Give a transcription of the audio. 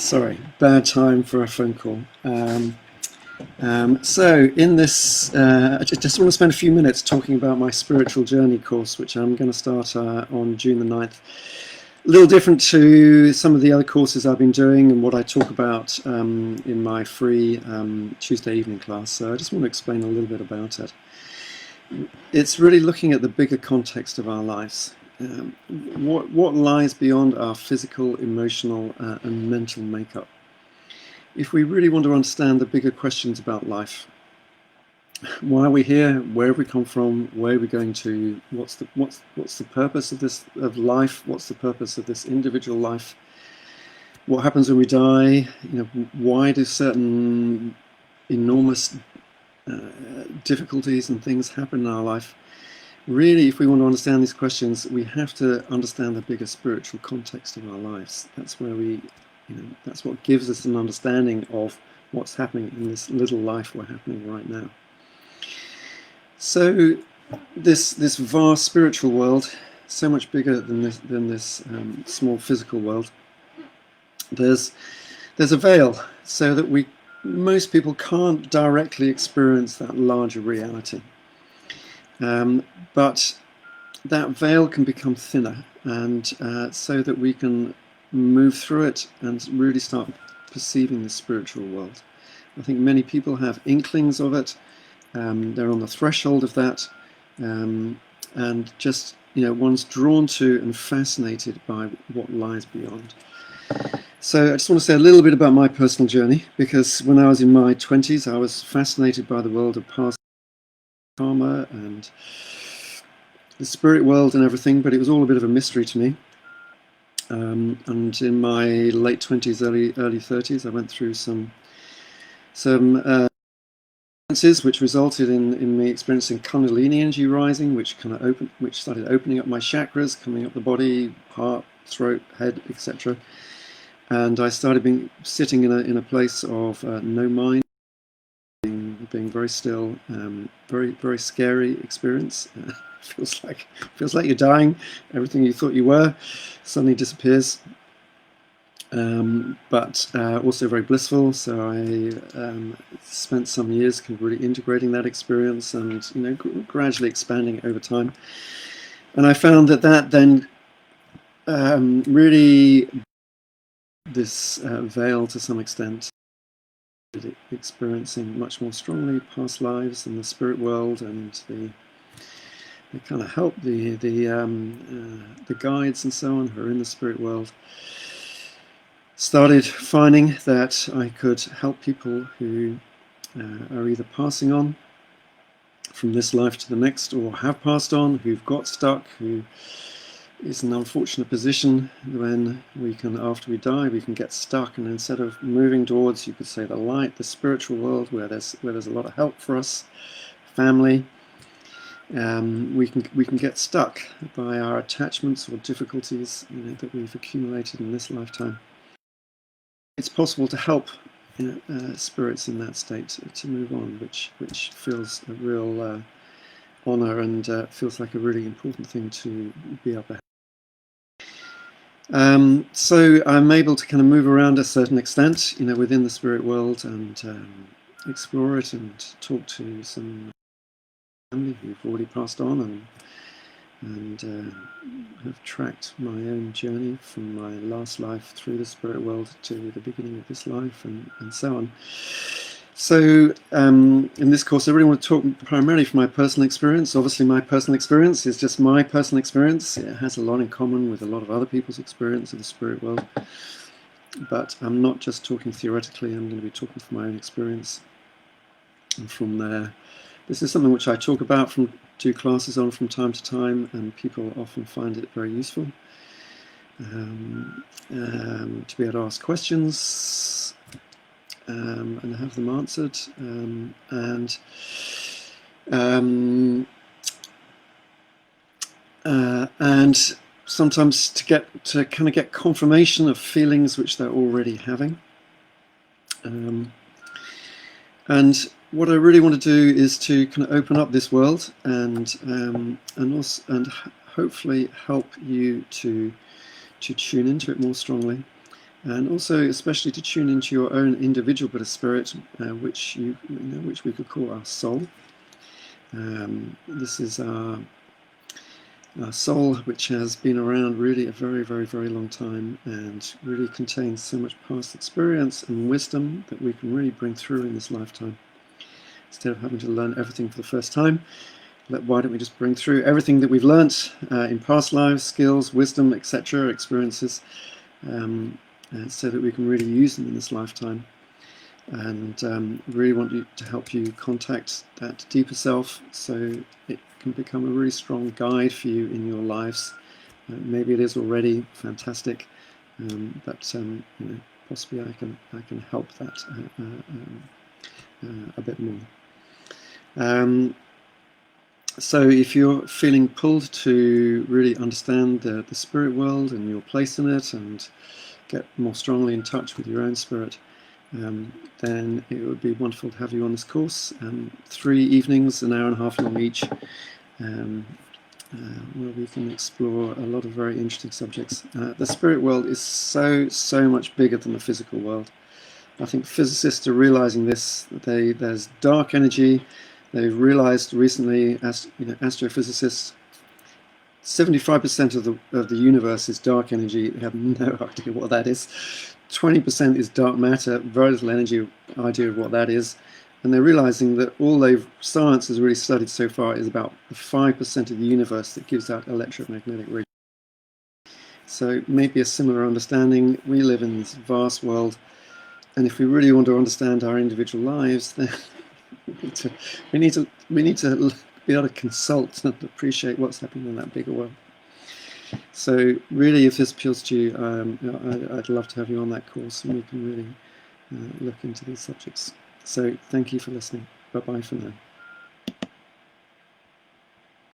Sorry, bad time for a phone call. So in this, I just want to spend a few minutes talking about my spiritual journey course, which I'm going to start on June the 9th. A little different to some of the other courses I've been doing and what I talk about in my free Tuesday evening class. So I just want to explain a little bit about it. It's really looking at the bigger context of our lives. What lies beyond our physical, emotional and mental makeup. If we really want to understand the bigger questions about life, why are we here? Where have we come from? Where are we going to? What's the purpose of life? What's the purpose of this individual life? What happens when we die? Why do certain enormous difficulties and things happen in our life? Really, if we want to understand these questions, we have to understand the bigger spiritual context of our lives. That's where that's what gives us an understanding of what's happening in this little life we're happening right now. So, this vast spiritual world, so much bigger than this small physical world. There's a veil, so that most people can't directly experience that larger reality. But that veil can become thinner, and so that we can move through it and really start perceiving the spiritual world. I think many people have inklings of it. They're on the threshold of that, and just one's drawn to and fascinated by what lies beyond. So I just want to say a little bit about my personal journey, because when I was in my 20s, I was fascinated by the world of past karma and the spirit world and everything, but it was all a bit of a mystery to me. And in my late 20s, early 30s, I went through some experiences which resulted in me experiencing Kundalini energy rising, which started opening up my chakras, coming up the body, heart, throat, head, etc. And I started sitting in a place of no mind, being very still, very, very scary experience. Feels like you're dying. Everything you thought you were suddenly disappears. But also very blissful. So I spent some years kind of really integrating that experience and gradually expanding it over time. And I found that then really this veil to some extent, experiencing much more strongly past lives and the spirit world, and the kind of help the guides and so on who are in the spirit world. Started finding that I could help people who are either passing on from this life to the next, or have passed on, who've got stuck, who is an unfortunate position when we can, after we die, we can get stuck, and instead of moving towards, you could say, the light, the spiritual world, where there's a lot of help for us, family, we can get stuck by our attachments or difficulties that we've accumulated in this lifetime. It's possible to help spirits in that state to move on, which feels a real honor and feels like a really important thing to be able to. So I'm able to kind of move around a certain extent, within the spirit world, and explore it and talk to some family who've already passed on, and have tracked my own journey from my last life through the spirit world to the beginning of this life, and so on. So in this course, I really want to talk primarily from my personal experience. Obviously, my personal experience is just my personal experience. It has a lot in common with a lot of other people's experience of the spirit world. But I'm not just talking theoretically, I'm going to be talking from my own experience. And from there, this is something which I talk about, do classes on from time to time, and people often find it very useful to be able to ask questions and have them answered, and sometimes to kind of get confirmation of feelings which they're already having. And what I really want to do is to kind of open up this world and hopefully help you to tune into it more strongly, and also especially to tune into your own individual bit of spirit, which which we could call our soul. This is our soul, which has been around really a very, very, very long time, and really contains so much past experience and wisdom that we can really bring through in this lifetime. Instead of having to learn everything for the first time, why don't we just bring through everything that we've learnt in past lives, skills, wisdom, etc., experiences, so that we can really use them in this lifetime. And really want to help you contact that deeper self, so it can become a really strong guide for you in your lives. Maybe it is already fantastic, but possibly I can help that a bit more. So if you're feeling pulled to really understand the spirit world and your place in it, and get more strongly in touch with your own spirit, then it would be wonderful to have you on this course. 3 evenings, an hour and a half long each, where we can explore a lot of very interesting subjects. The spirit world is so much bigger than the physical world. I think physicists are realizing this. There's dark energy. They've realized recently, as astrophysicists, 75% of the universe is dark energy. They have no idea what that is. 20% is dark matter, very little energy idea of what that is. And they're realizing that science has really studied so far is about 5% of the universe that gives out electromagnetic radiation. So maybe a similar understanding. We live in this vast world, and if we really want to understand our individual lives, then we need to be able to consult and appreciate what's happening in that bigger world. So really, if this appeals to you, I'd love to have you on that course, and we can really look into these subjects. So thank you for listening. Bye-bye for now.